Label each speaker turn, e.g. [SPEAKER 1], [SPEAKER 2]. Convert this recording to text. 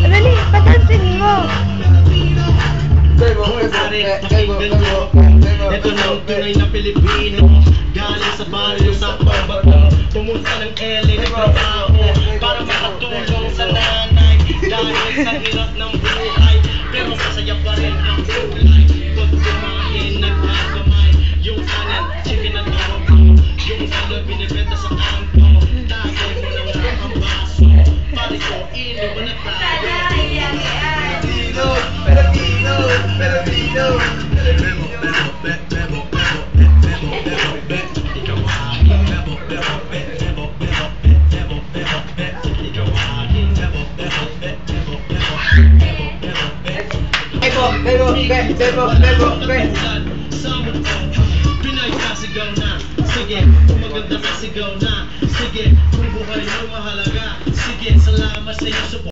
[SPEAKER 1] Dali, patansin mo.
[SPEAKER 2] Ito na ang tunay na Pilipino, galing sa baryo sa Pabato, pumunta ng LA nagtrabaho para makatulong sa nanay dahil sa hirap ng buhay, pero masaya pa rin ang buhay. Pag kumain nagkakamay, yung kanin chicken at tomato, yung ulo binibenta sa kanto, tagay mo na nga ang baso, pare ko ino mo na tayo. Pinay kasigaw na, sige, kung maganda kasigaw na, sige, kung buhay mo mahalaga, sige, salamat sa iyo.